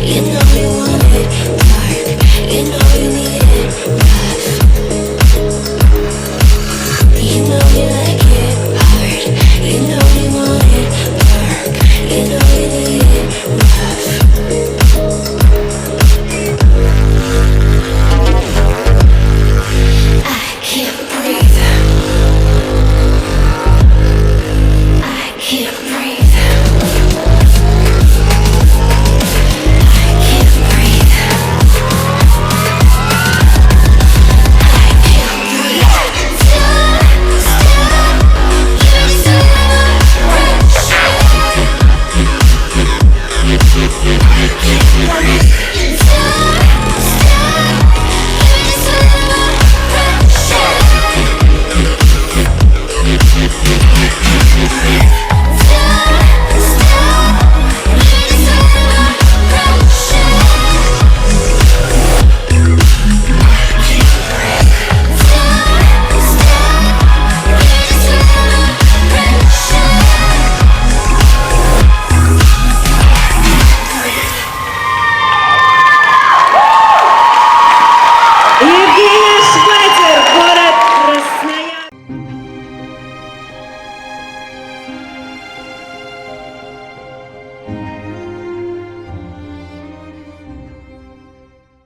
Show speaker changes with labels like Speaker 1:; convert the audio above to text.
Speaker 1: You know you want it dark. You know you need it rough. You know you like it hard. You know you want it dark. You know you need it rough. I can't breathe. I can't breathe. I can't breathe. I can't breathe. Stop, you're so much. I can't